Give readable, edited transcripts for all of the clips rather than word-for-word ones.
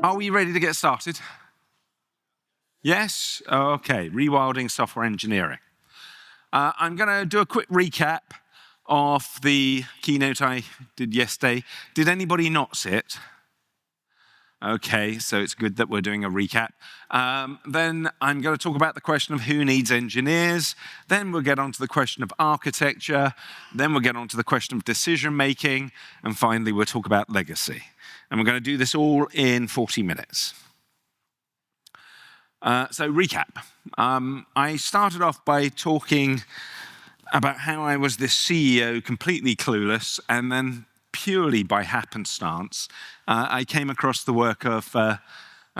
Are we ready to get started? Yes? Okay, Rewilding software engineering. I'm going to do a quick recap of the keynote I did yesterday. Did anybody not see it? Okay, so it's good that we're doing a recap. Then I'm going to talk about the question of who needs engineers. Then we'll get on to the question of architecture. Then we'll get on to the question of decision making. And finally, we'll talk about legacy. And we're going to do this all in 40 minutes. So recap. I started off by talking about how I was this CEO completely clueless, and then purely by happenstance, I came across the work of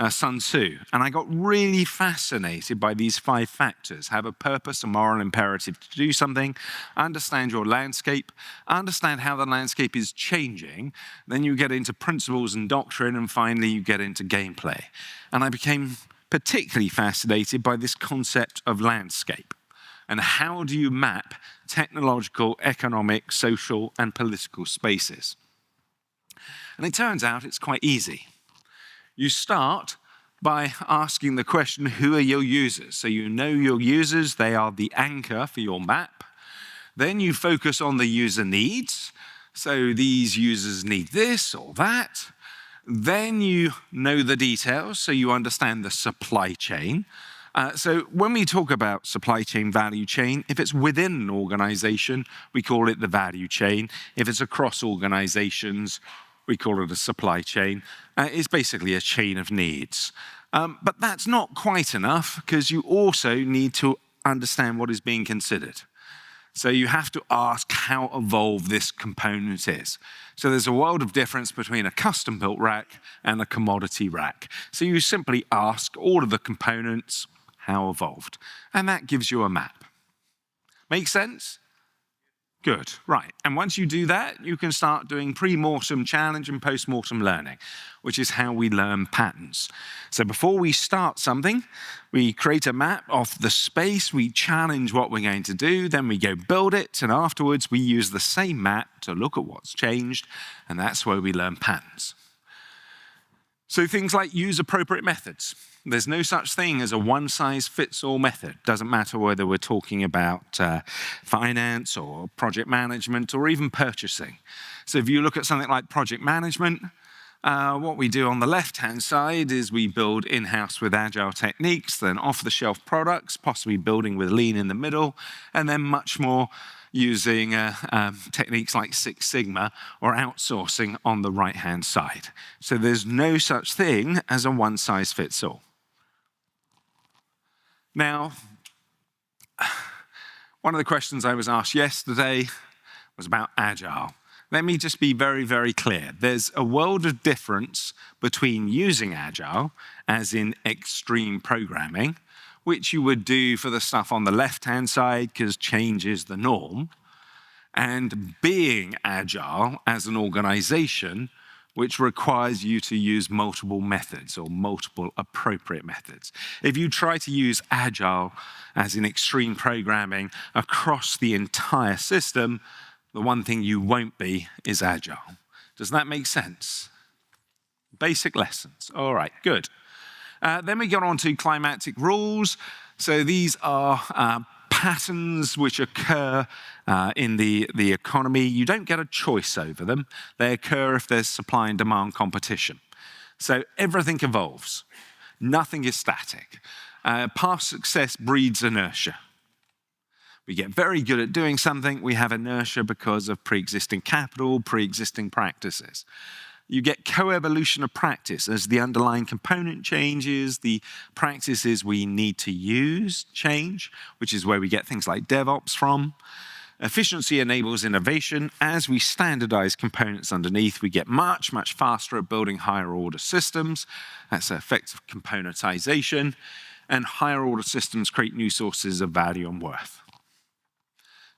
Sun Tzu, and I got really fascinated by these 5 factors: have a purpose, a moral imperative to do something, understand your landscape, understand how the landscape is changing, then you get into principles and doctrine, and finally you get into gameplay. And I became particularly fascinated by this concept of landscape. And how do you map technological, economic, social, and political spaces? And it turns out it's quite easy. You start by asking the question, who are your users? So you know your users, they are the anchor for your map. Then you focus on the user needs. So these users need this or that. Then you know the details, so you understand the supply chain. So when we talk about supply chain, value chain, if it's within an organization, we call it the value chain. If it's across organizations, we call it a supply chain. It's basically a chain of needs. But that's not quite enough, because you also need to understand what is being considered. So you have to ask how evolved this component is. So there's a world of difference between a custom-built rack and a commodity rack. So you simply ask all of the components, how evolved? And that gives you a map. Make sense? Good, right. And once you do that, you can start doing pre-mortem challenge and post-mortem learning, which is how we learn patterns. So before we start something, we create a map of the space, we challenge what we're going to do, then we go build it, and afterwards we use the same map to look at what's changed, and that's where we learn patterns. So things like use appropriate methods. There's no such thing as a one-size-fits-all method. Doesn't matter whether we're talking about finance or project management or even purchasing. So if you look at something like project management, what we do on the left-hand side is we build in-house with agile techniques, then off-the-shelf products, possibly building with lean in the middle, and then much more using techniques like Six Sigma or outsourcing on the right-hand side. So there's no such thing as a one-size-fits-all. Now, one of the questions I was asked yesterday was about agile. Let me just be very, very clear. There's a world of difference between using agile, as in extreme programming, which you would do for the stuff on the left-hand side because change is the norm, and being agile as an organization, which requires you to use multiple methods or multiple appropriate methods. If you try to use agile as in extreme programming across the entire system, the one thing you won't be is agile. Does that make sense? Basic lessons. All right, good. Then we get on to climatic rules. So these are patterns which occur in the economy. You don't get a choice over them. They occur if there's supply and demand competition. So everything evolves. Nothing is static. Past success breeds inertia. We get very good at doing something. We have inertia because of pre-existing capital, pre-existing practices. You get co-evolution of practice. As the underlying component changes, the practices we need to use change, which is where we get things like DevOps from. Efficiency enables innovation. As we standardize components underneath, we get much, much faster at building higher order systems. That's effective componentization. And higher order systems create new sources of value and worth.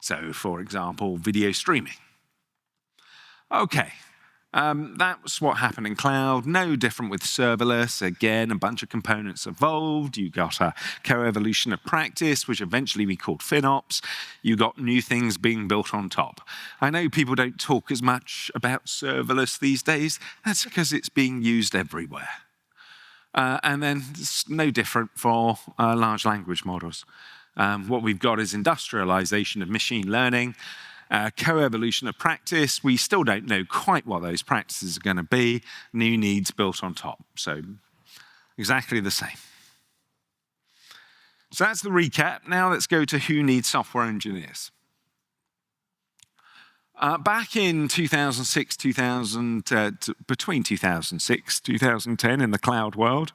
So, for example, video streaming. Okay. That's what happened in cloud. No different with serverless. Again, a bunch of components evolved. You got a co-evolution of practice, which eventually we called FinOps. You got new things being built on top. I know people don't talk as much about serverless these days. That's because it's being used everywhere. And then it's no different for large language models. What we've got is industrialization of machine learning, co-evolution of practice. We still don't know quite what those practices are going to be. New needs built on top. So exactly the same. So that's the recap. Now let's go to who needs software engineers. Back in 2006, between 2006, 2010 in the cloud world,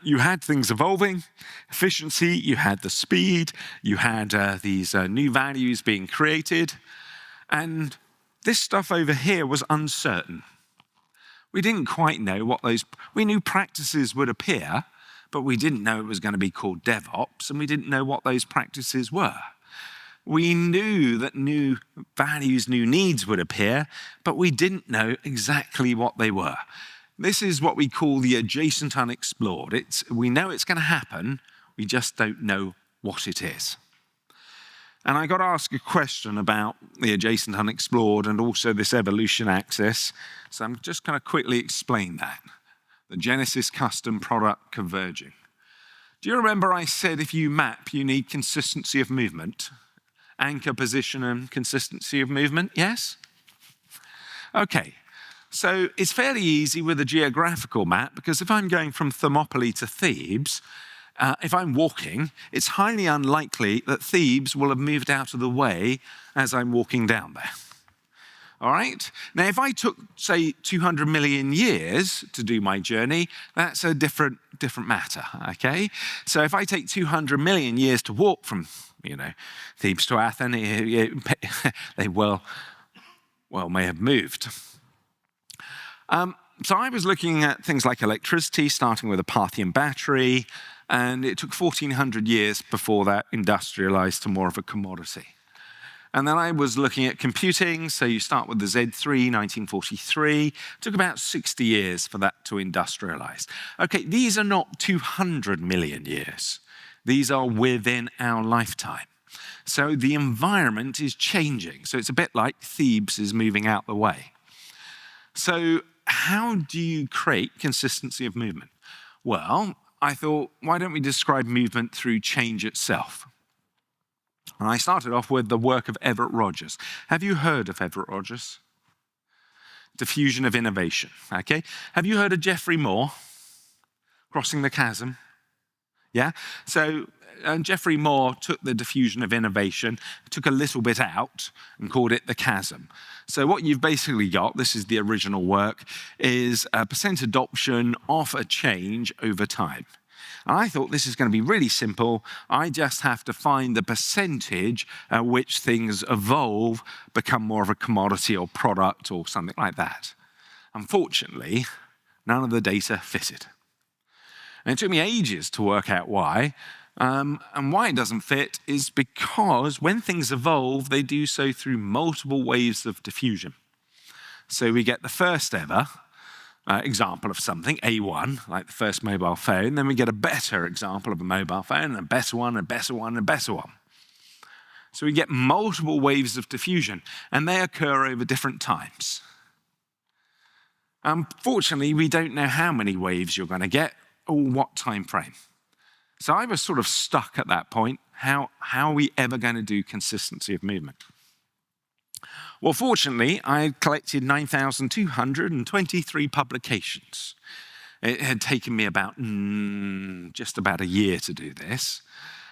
you had things evolving, efficiency, you had the speed, you had these new values being created, and this stuff over here was uncertain. We didn't quite know we knew practices would appear, but we didn't know it was going to be called DevOps, and we didn't know what those practices were. We knew that new values, new needs would appear, but we didn't know exactly what they were. This is what we call the adjacent unexplored. We know it's going to happen, we just don't know what it is. And I got to ask a question about the adjacent unexplored and also this evolution axis, so I'm just going to quickly explain that. The Genesis custom product converging. Do you remember I said if you map, you need consistency of movement? Anchor position and consistency of movement, yes? Okay, so it's fairly easy with a geographical map because if I'm going from Thermopylae to Thebes, if I'm walking, it's highly unlikely that Thebes will have moved out of the way as I'm walking down there. All right? Now, if I took, say, 200 million years to do my journey, that's a different matter, okay? So if I take 200 million years to walk from, Thebes to Athens, they may have moved. So I was looking at things like electricity, starting with a Parthian battery, and it took 1,400 years before that industrialized to more of a commodity. And then I was looking at computing, so you start with the Z3, 1943. It took about 60 years for that to industrialize. Okay, these are not 200 million years. These are within our lifetime. So the environment is changing. So it's a bit like Thebes is moving out the way. So how do you create consistency of movement? Well, I thought, why don't we describe movement through change itself? And I started off with the work of Everett Rogers. Have you heard of Everett Rogers? Diffusion of innovation, okay? Have you heard of Geoffrey Moore? Crossing the chasm? Yeah? So Geoffrey Moore took the diffusion of innovation, took a little bit out, and called it the chasm. So what you've basically got, this is the original work, is a percent adoption of a change over time. And I thought this is going to be really simple. I just have to find the percentage at which things evolve, become more of a commodity or product or something like that. Unfortunately, none of the data fitted. And it took me ages to work out why. And why it doesn't fit is because when things evolve, they do so through multiple waves of diffusion. So we get the first ever example of something, A1, like the first mobile phone. Then we get a better example of a mobile phone, and a better one, a better one, and a better one. So we get multiple waves of diffusion, and they occur over different times. Fortunately, we don't know how many waves you're going to get or what time frame. So I was sort of stuck at that point. How are we ever going to do consistency of movement? Well, fortunately, I collected 9,223 publications. It had taken me about just about a year to do this.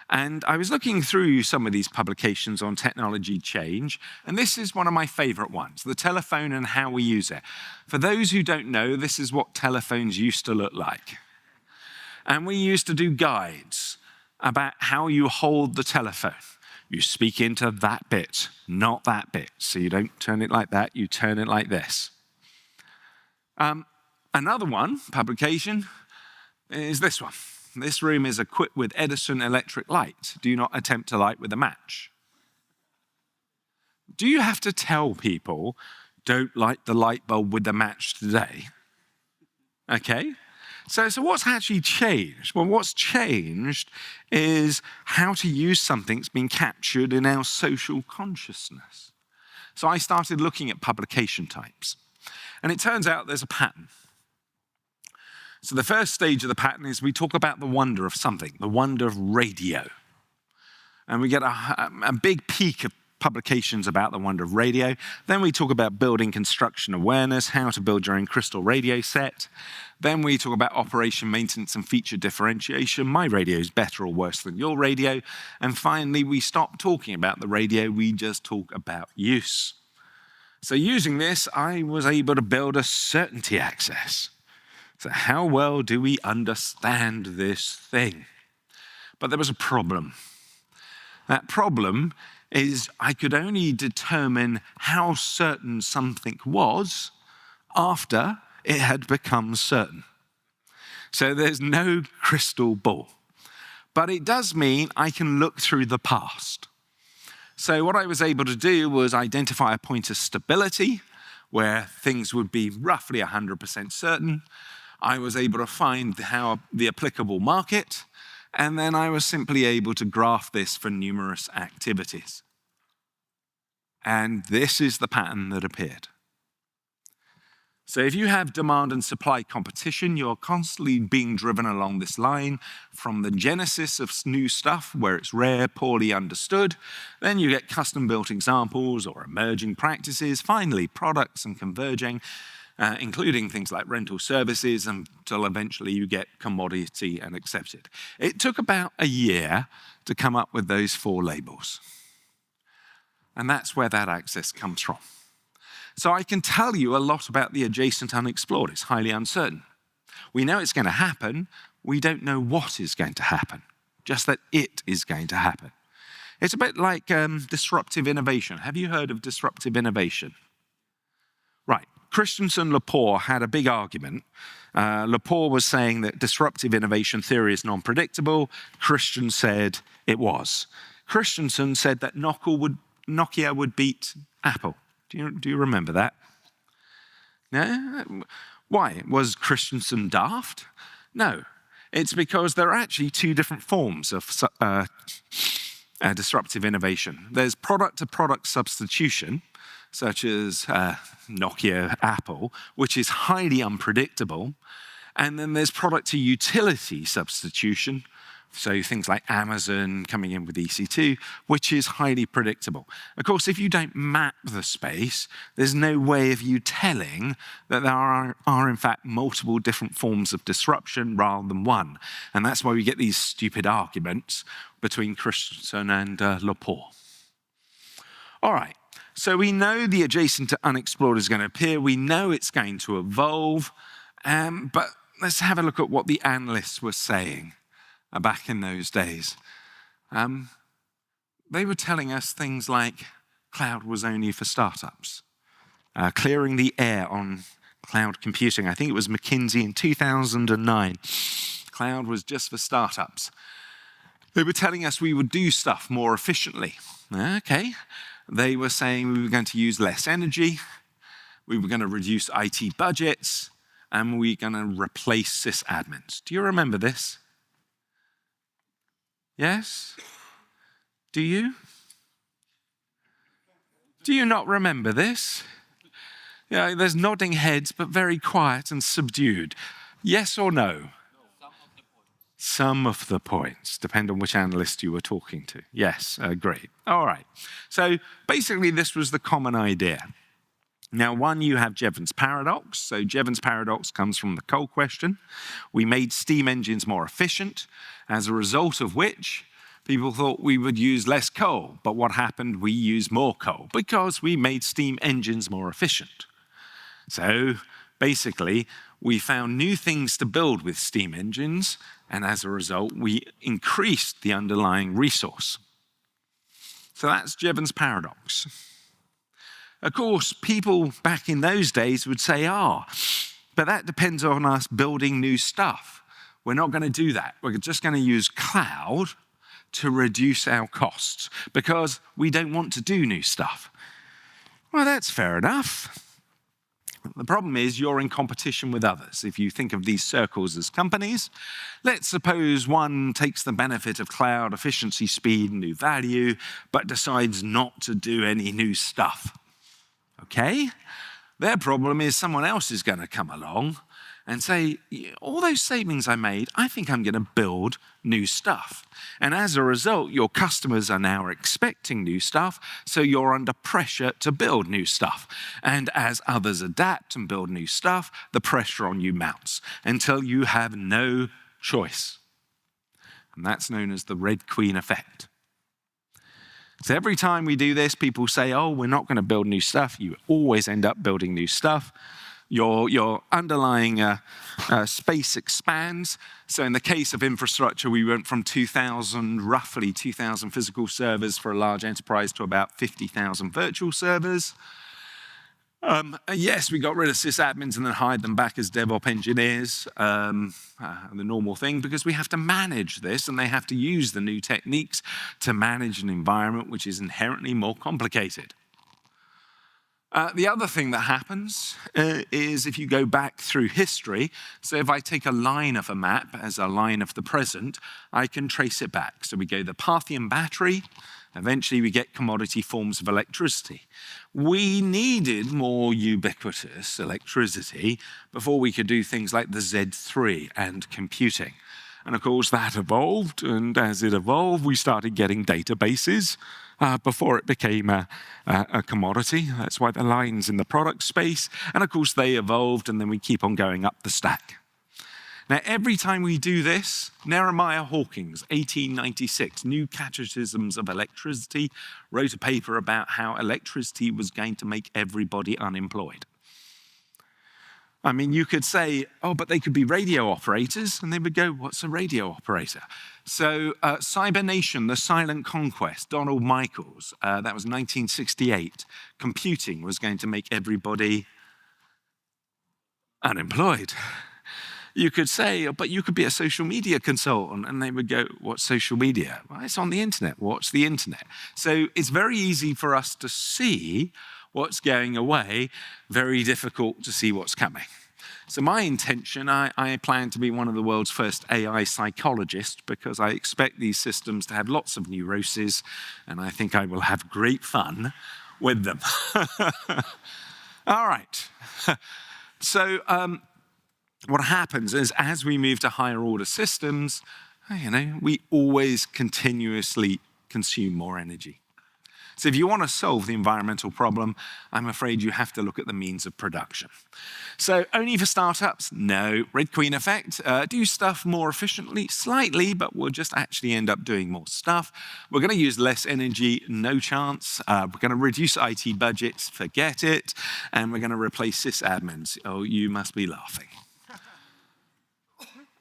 And I was looking through some of these publications on technology change, and this is one of my favorite ones, the telephone and how we use it. For those who don't know, this is what telephones used to look like. And we used to do guides about how you hold the telephone. You speak into that bit, not that bit. So you don't turn it like that, you turn it like this. Another publication, is this one. This room is equipped with Edison electric light. Do not attempt to light with a match. Do you have to tell people, don't light the light bulb with the match today? Okay. So what's actually changed? Well, what's changed is how to use something that's been captured in our social consciousness. So I started looking at publication types. And it turns out there's a pattern. So the first stage of the pattern is we talk about the wonder of something, the wonder of radio. And we get a big peak of publications about the wonder of radio. Then we talk about building construction awareness, how to build your own crystal radio set. Then we talk about operation maintenance and feature differentiation. My radio is better or worse than your radio. And finally, we stop talking about the radio, we just talk about use. So using this, I was able to build a certainty access. So how well do we understand this thing? But there was a problem. That problem is I could only determine how certain something was after it had become certain. So there's no crystal ball. But it does mean I can look through the past. So what I was able to do was identify a point of stability where things would be roughly 100% certain. I was able to find the applicable market, and then I was simply able to graph this for numerous activities. And this is the pattern that appeared. So if you have demand and supply competition, you're constantly being driven along this line from the genesis of new stuff where it's rare, poorly understood. Then you get custom-built examples or emerging practices. Finally, products and converging, including things like rental services, until eventually you get commodity and accepted. It took about a year to come up with those 4 labels. And that's where that access comes from. So I can tell you a lot about the adjacent unexplored. It's highly uncertain. We know it's going to happen. We don't know what is going to happen, just that it is going to happen. It's a bit like disruptive innovation. Have you heard of disruptive innovation? Right. Christensen Lepore had a big argument. Lepore was saying that disruptive innovation theory is non-predictable. Christian said it was. Christensen said that Nokia would beat Apple. Do you remember that? No? Why? Was Christensen daft? No. It's because there are actually 2 different forms of disruptive innovation. There's product-to-product substitution, such as Nokia, Apple, which is highly unpredictable. And then there's product-to-utility substitution, so things like Amazon coming in with EC2, which is highly predictable. Of course, if you don't map the space, there's no way of you telling that there are in fact multiple different forms of disruption rather than one. And that's why we get these stupid arguments between Christensen and Lepore. All right, so we know the adjacent to unexplored is going to appear. We know it's going to evolve. But let's have a look at what the analysts were saying back in those days. They were telling us things like cloud was only for startups, clearing the air on cloud computing. I think it was McKinsey in 2009. Cloud was just for startups. They were telling us we would do stuff more efficiently. Okay. They were saying we were going to use less energy, we were going to reduce IT budgets, and we were going to replace sysadmins. Do you remember this? Yes? Do you? Do you not remember this? Yeah, there's nodding heads, but very quiet and subdued. Yes or no? Some of the points, depend on which analyst you were talking to. Yes, great. All right. So basically, this was the common idea. Now, one, you have Jevons paradox. So Jevons paradox comes from the coal question. We made steam engines more efficient, as a result of which people thought we would use less coal. But what happened? We used more coal because we made steam engines more efficient. So basically, we found new things to build with steam engines, and as a result, we increased the underlying resource. So that's Jevons paradox. Of course, people back in those days would say, but that depends on us building new stuff. We're not going to do that. We're just going to use cloud to reduce our costs because we don't want to do new stuff. Well, that's fair enough. The problem is you're in competition with others. If you think of these circles as companies, let's suppose one takes the benefit of cloud, efficiency, speed, and new value, but decides not to do any new stuff. Okay? Their problem is someone else is going to come along and say, all those savings I made, I think I'm going to build new stuff. And as a result, your customers are now expecting new stuff, so you're under pressure to build new stuff. And as others adapt and build new stuff, the pressure on you mounts until you have no choice. And that's known as the Red Queen effect. So every time we do this, people say, oh, we're not going to build new stuff. You always end up building new stuff. Your underlying space expands. So in the case of infrastructure, we went from roughly 2,000 physical servers for a large enterprise to about 50,000 virtual servers. Yes, we got rid of sysadmins and then hired them back as DevOps engineers, the normal thing, because we have to manage this and they have to use the new techniques to manage an environment which is inherently more complicated. The other thing that happens is if you go back through history, so if I take a line of a map as a line of the present, I can trace it back. So we go the Parthian battery, eventually we get commodity forms of electricity. We needed more ubiquitous electricity before we could do things like the Z3 and computing. And of course that evolved, and as it evolved, we started getting databases before it became a commodity. That's why the line's in the product space. And of course they evolved, and then we keep on going up the stack. Now, every time we do this, Jeremiah Hawkins, 1896, New Catechisms of Electricity, wrote a paper about how electricity was going to make everybody unemployed. I mean, you could say, oh, but they could be radio operators, and they would go, what's a radio operator? So Cyber Nation, The Silent Conquest, Donald Michaels, that was 1968. Computing was going to make everybody unemployed. You could say, but you could be a social media consultant, and they would go, what's social media? Well, it's on the internet. What's the internet? So it's very easy for us to see what's going away, very difficult to see what's coming. So my intention, I plan to be one of the world's first AI psychologists because I expect these systems to have lots of neuroses, and I think I will have great fun with them. All right. So what happens is as we move to higher order systems, we always continuously consume more energy. So if you want to solve the environmental problem, I'm afraid you have to look at the means of production. So only for startups? No. Red Queen effect, do stuff more efficiently? Slightly, but we'll just actually end up doing more stuff. We're going to use less energy, no chance. We're going to reduce IT budgets, forget it. And we're going to replace sysadmins. Oh, you must be laughing.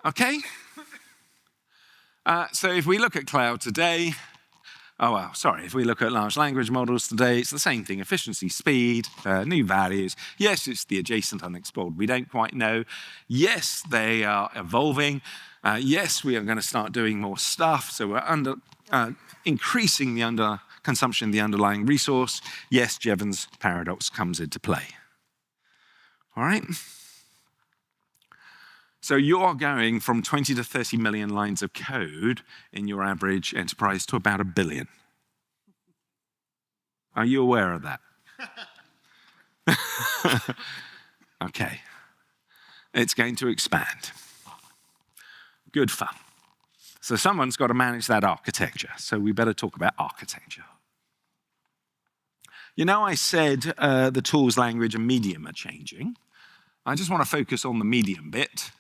Okay? So if we look at cloud today, if we look at large language models today, it's the same thing, efficiency, speed, new values. Yes, it's the adjacent unexplored. We don't quite know. Yes, they are evolving. Yes, we are going to start doing more stuff. So we're increasing the consumption of the underlying resource. Yes, Jevons paradox comes into play. All right? So you're going from 20 to 30 million lines of code in your average enterprise to about 1 billion. Are you aware of that? Okay. It's going to expand. Good fun. So someone's got to manage that architecture. So we better talk about architecture. I said the tools, language, and medium are changing. I just want to focus on the medium bit.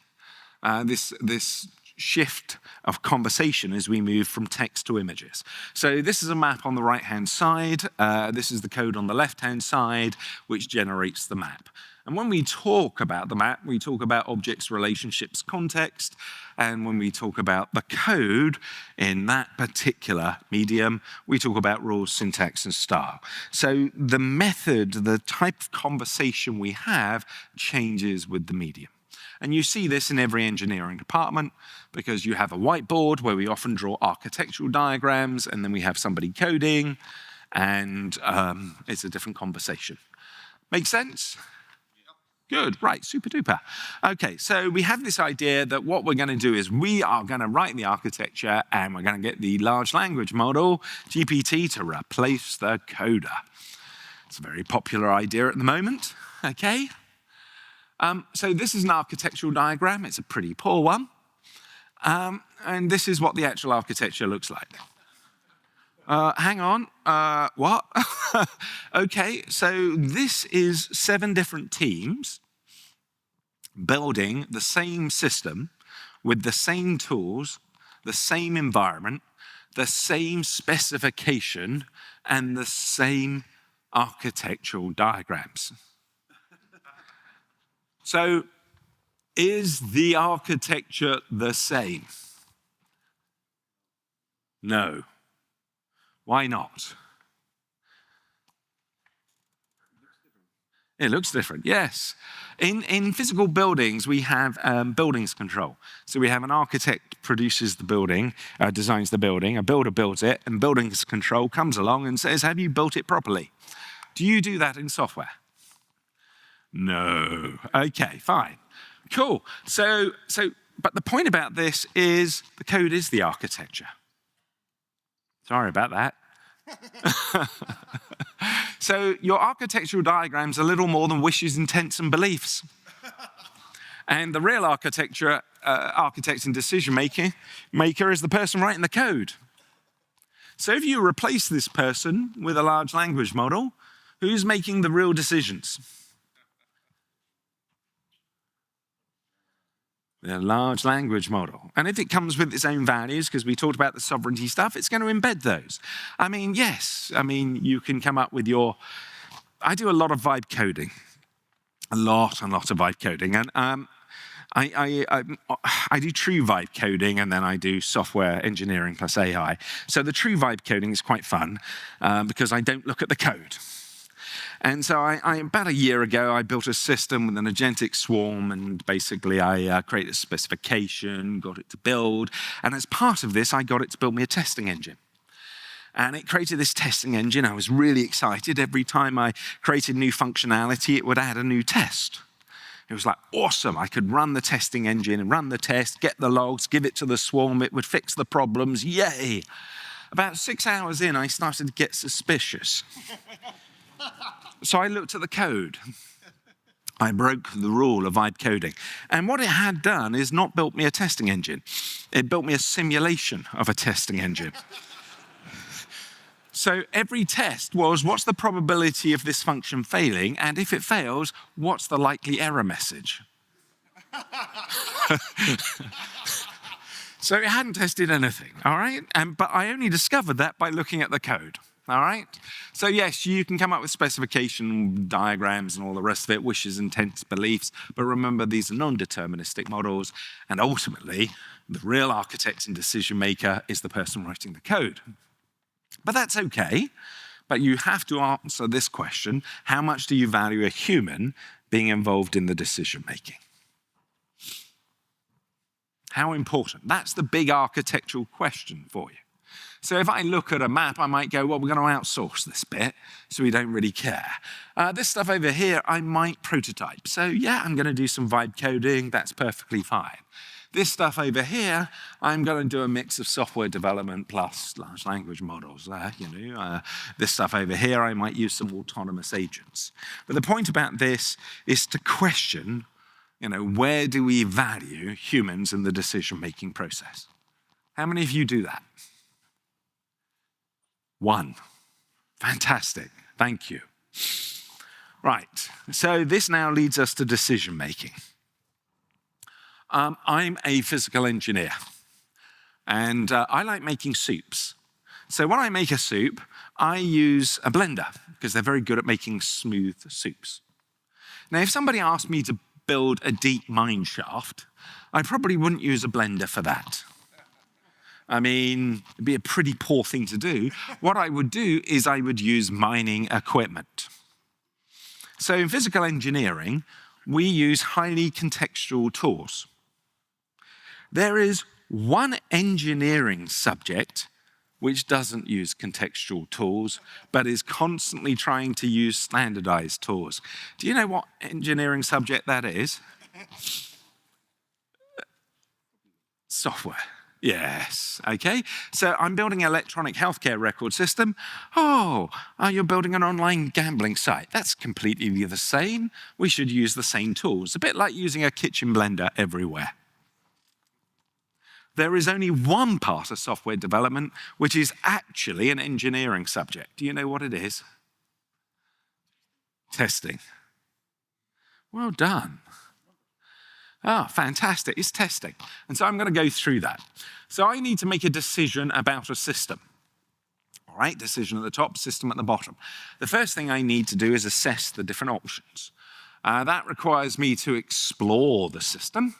This shift of conversation as we move from text to images. So this is a map on the right-hand side. This is the code on the left-hand side, which generates the map. And when we talk about the map, we talk about objects, relationships, context. And when we talk about the code in that particular medium, we talk about rules, syntax, and style. So the method, the type of conversation we have changes with the medium. And you see this in every engineering department because you have a whiteboard where we often draw architectural diagrams, and then we have somebody coding, and it's a different conversation. Make sense? Good, right, super duper. Okay, so we have this idea that what we're going to do is we are going to write the architecture and we're going to get the large language model, GPT, to replace the coder. It's a very popular idea at the moment, okay? So this is an architectural diagram. It's a pretty poor one. And this is what the actual architecture looks like. Hang on, what? Okay, so this is 7 different teams building the same system with the same tools, the same environment, the same specification, and the same architectural diagrams. So, is the architecture the same? No. Why not? It looks different, yes. In physical buildings, we have buildings control. So we have an architect produces the building, designs the building, a builder builds it, and buildings control comes along and says, have you built it properly? Do you do that in software? No. Okay, fine. Cool. But the point about this is the code is the architecture. Sorry about that. So your architectural diagram's a little more than wishes, intents, and beliefs. And the real architect and decision maker is the person writing the code. So if you replace this person with a large language model, who's making the real decisions? The large language model. And if it comes with its own values, because we talked about the sovereignty stuff, it's going to embed those. I mean, yes, you can come up with I do a lot of vibe coding. A lot of vibe coding. And I do true vibe coding, and then I do software engineering plus AI. So the true vibe coding is quite fun because I don't look at the code. And so about a year ago, I built a system with an agentic swarm, and basically I created a specification, got it to build, and as part of this, I got it to build me a testing engine. And it created this testing engine. I was really excited. Every time I created new functionality, it would add a new test. It was like, awesome. I could run the testing engine and run the test, get the logs, give it to the swarm. It would fix the problems. Yay. About 6 hours in, I started to get suspicious. So I looked at the code. I broke the rule of vibe coding. And what it had done is not built me a testing engine. It built me a simulation of a testing engine. So every test was, what's the probability of this function failing? And if it fails, what's the likely error message? So it hadn't tested anything, all right? But I only discovered that by looking at the code. All right? So yes, you can come up with specification diagrams and all the rest of it, wishes, intents, beliefs, but remember these are non-deterministic models, and ultimately, the real architect and decision maker is the person writing the code. But that's okay, but you have to answer this question: how much do you value a human being involved in the decision making? How important? That's the big architectural question for you. So if I look at a map, I might go, well, we're going to outsource this bit, so we don't really care. This stuff over here, I might prototype. So yeah, I'm going to do some vibe coding. That's perfectly fine. This stuff over here, I'm going to do a mix of software development plus large language models. This stuff over here, I might use some autonomous agents. But the point about this is to question, where do we value humans in the decision-making process? How many of you do that? 1. Fantastic. Thank you. Right. So this now leads us to decision making. I'm a physical engineer, and I like making soups. So when I make a soup, I use a blender because they're very good at making smooth soups. Now, if somebody asked me to build a deep mine shaft, I probably wouldn't use a blender for that. It'd be a pretty poor thing to do. What I would do is I would use mining equipment. So in physical engineering, we use highly contextual tools. There is one engineering subject which doesn't use contextual tools, but is constantly trying to use standardized tools. Do you know what engineering subject that is? Software. Yes, okay. So I'm building an electronic healthcare record system. Oh, you're building an online gambling site. That's completely the same. We should use the same tools. A bit like using a kitchen blender everywhere. There is only one part of software development which is actually an engineering subject. Do you know what it is? Testing. Well done. Ah, fantastic, it's testing. And so I'm going to go through that. So I need to make a decision about a system. All right, decision at the top, system at the bottom. The first thing I need to do is assess the different options. That requires me to explore the system.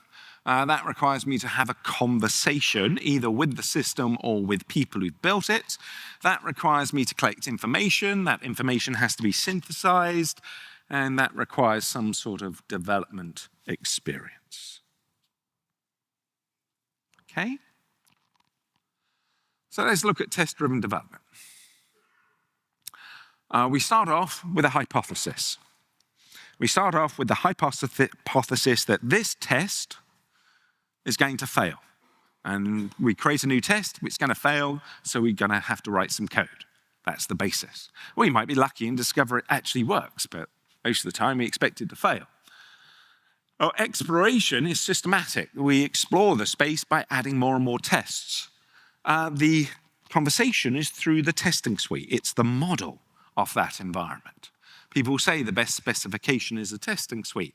That requires me to have a conversation, either with the system or with people who've built it. That requires me to collect information. That information has to be synthesized. And that requires some sort of development experience. Okay? So let's look at test-driven development. We start off with a hypothesis. We start off with the hypothesis that this test is going to fail. And we create a new test, it's going to fail, so we're going to have to write some code. That's the basis. We might be lucky and discover it actually works, but most of the time we expect it to fail. Our exploration is systematic. We explore the space by adding more and more tests. The conversation is through the testing suite. It's the model of that environment. People say the best specification is a testing suite.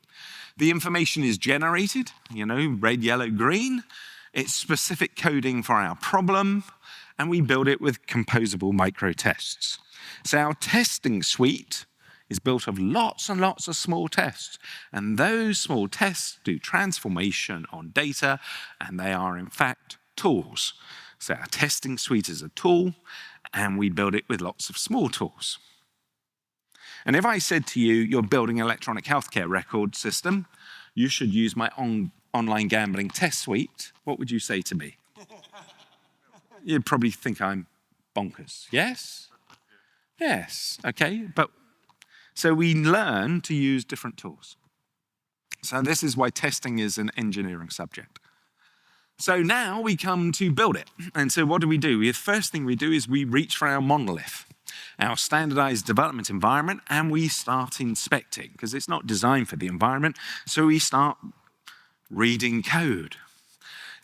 The information is generated, red, yellow, green. It's specific coding for our problem, and we build it with composable micro tests. So our testing suite is built of lots and lots of small tests. And those small tests do transformation on data, and they are, in fact, tools. So our testing suite is a tool, and we build it with lots of small tools. And if I said to you, you're building an electronic healthcare record system, you should use my online gambling test suite, what would you say to me? You'd probably think I'm bonkers. Yes? Yes, okay, but so we learn to use different tools. So this is why testing is an engineering subject. So now we come to build it. And so what do? The first thing we do is we reach for our monolith, our standardized development environment, and we start inspecting, because it's not designed for the environment. So we start reading code.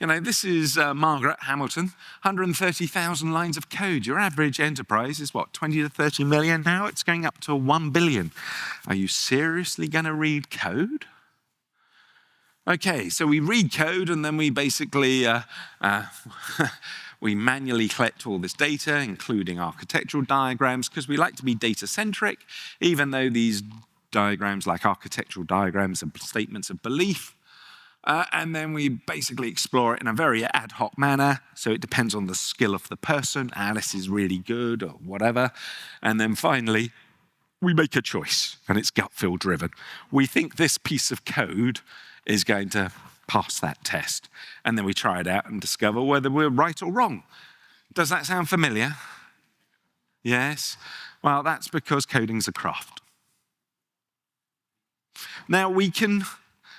This is Margaret Hamilton, 130,000 lines of code. Your average enterprise is what, 20 to 30 million now? It's going up to 1 billion. Are you seriously going to read code? Okay, so we read code, and then we basically we manually collect all this data, including architectural diagrams, because we like to be data-centric, even though these diagrams, like architectural diagrams and statements of belief, and then we basically explore it in a very ad hoc manner. So it depends on the skill of the person. Alice is really good or whatever. And then finally, we make a choice, and it's gut feel driven. We think this piece of code is going to pass that test. And then we try it out and discover whether we're right or wrong. Does that sound familiar? Yes? Well, that's because coding's a craft. Now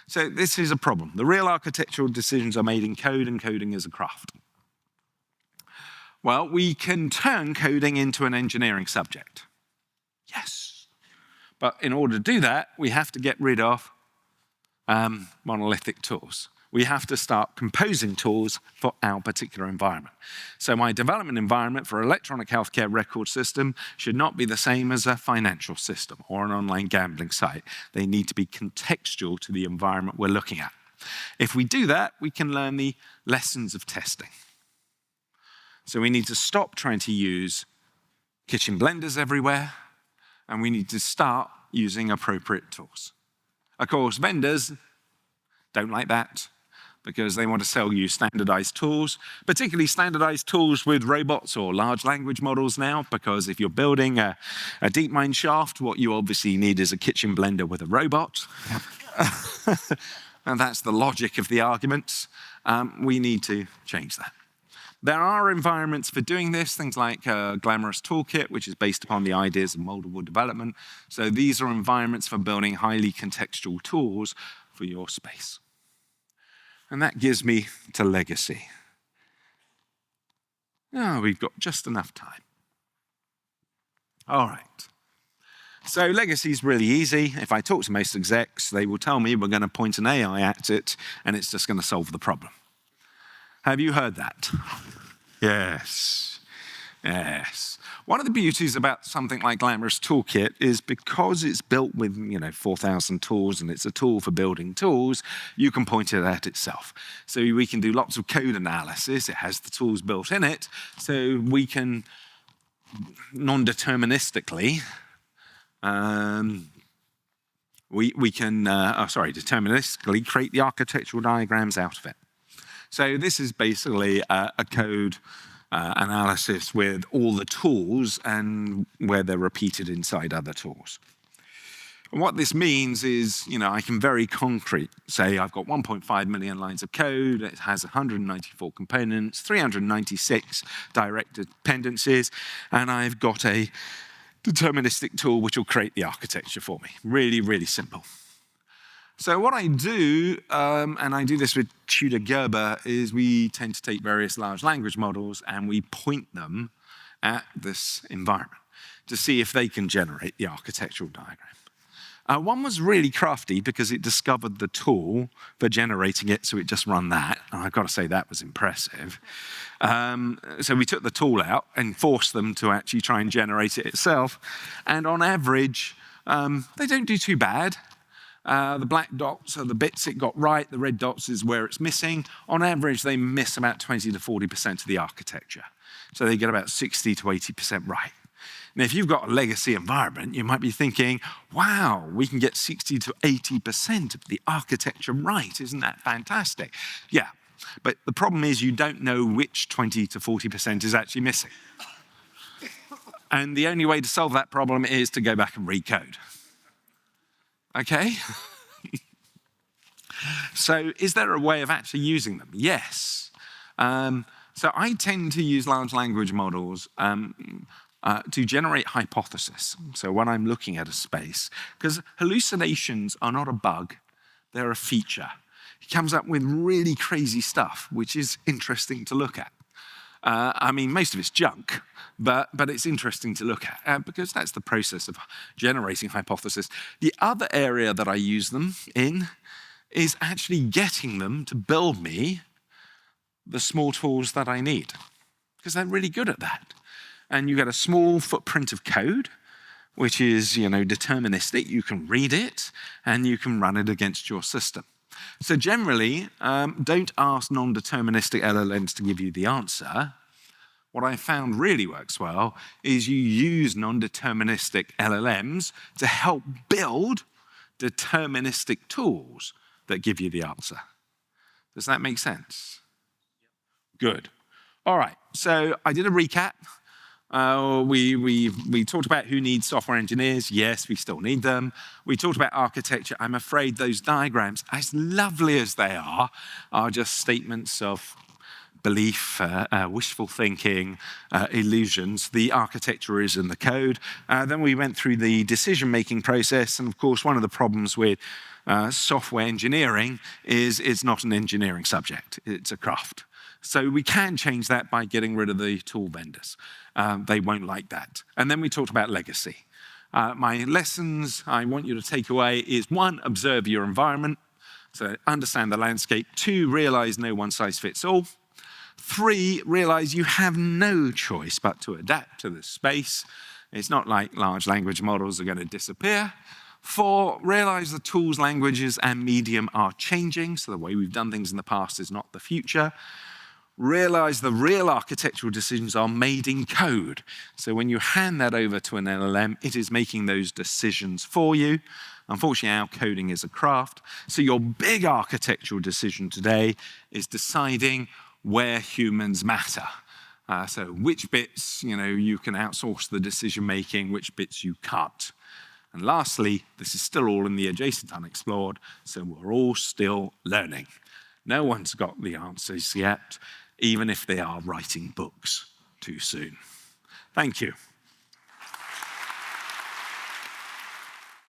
so this is a problem. The real architectural decisions are made in code, and coding is a craft. Well, we can turn coding into an engineering subject. Yes. But in order to do that, we have to get rid of monolithic tools. We have to start composing tools for our particular environment. So my development environment for electronic healthcare record system should not be the same as a financial system or an online gambling site. They need to be contextual to the environment we're looking at. If we do that, we can learn the lessons of testing. So we need to stop trying to use kitchen blenders everywhere, and we need to start using appropriate tools. Of course, vendors don't like that, because they want to sell you standardized tools, particularly standardized tools with robots or large language models now, because if you're building a deep mine shaft, what you obviously need is a kitchen blender with a robot. And that's the logic of the arguments. We need to change that. There are environments for doing this, things like Glamorous Toolkit, which is based upon the ideas of moldable development. So these are environments for building highly contextual tools for your space. And that gives me to legacy. Oh, we've got just enough time. All right. So legacy is really easy. If I talk to most execs, they will tell me we're going to point an AI at it, and it's just going to solve the problem. Have you heard that? Yes. Yes. One of the beauties about something like Glamorous Toolkit is because it's built with 4,000 tools and it's a tool for building tools, you can point it at itself. So we can do lots of code analysis. It has the tools built in it. So we can non-deterministically, deterministically create the architectural diagrams out of it. So this is basically a code analysis with all the tools and where they're repeated inside other tools. And what this means is, I can very concrete say I've got 1.5 million lines of code, it has 194 components, 396 direct dependencies, and I've got a deterministic tool which will create the architecture for me. Really, really simple. So what I do, and I do this with Tudor Gerber, is we tend to take various large language models and we point them at this environment to see if they can generate the architectural diagram. One was really crafty because it discovered the tool for generating it, so it just ran that. And I've got to say that was impressive. So we took the tool out and forced them to actually try and generate it itself. And on average, they don't do too bad. The black dots are the bits it got right. The red dots is where it's missing. On average, they miss about 20 to 40% of the architecture. So they get about 60 to 80% right. Now, if you've got a legacy environment, you might be thinking, wow, we can get 60 to 80% of the architecture right. Isn't that fantastic? Yeah, but the problem is you don't know which 20 to 40% is actually missing. And the only way to solve that problem is to go back and recode. Okay? So is there a way of actually using them? Yes. So I tend to use large language models to generate hypothesis. So when I'm looking at a space, because hallucinations are not a bug, they're a feature. It comes up with really crazy stuff, which is interesting to look at. Most of it's junk, but it's interesting to look at because that's the process of generating hypothesis. The other area that I use them in is actually getting them to build me the small tools that I need because they're really good at that. And you get a small footprint of code, which is, deterministic. You can read it and you can run it against your system. So generally, don't ask non-deterministic LLMs to give you the answer. What I found really works well is you use non-deterministic LLMs to help build deterministic tools that give you the answer. Does that make sense? Good. All right, so I did a recap. We talked about who needs software engineers. Yes, we still need them. We talked about architecture. I'm afraid those diagrams, as lovely as they are just statements of belief, wishful thinking, illusions. The architecture is in the code. Then we went through the decision-making process. And of course, one of the problems with software engineering is it's not an engineering subject. It's a craft. So we can change that by getting rid of the tool vendors. They won't like that. And then we talked about legacy. My lessons I want you to take away is 1, observe your environment. So understand the landscape. 2, realize no one size fits all. 3, realize you have no choice but to adapt to the space. It's not like large language models are going to disappear. 4, realize the tools, languages, and medium are changing. So the way we've done things in the past is not the future. Realize the real architectural decisions are made in code. So when you hand that over to an LLM, it is making those decisions for you. Unfortunately, our coding is a craft. So your big architectural decision today is deciding where humans matter. So which bits, you can outsource the decision making, which bits you can't. And lastly, this is still all in the adjacent unexplored, so we're all still learning. No one's got the answers yet, even if they are writing books too soon. Thank you.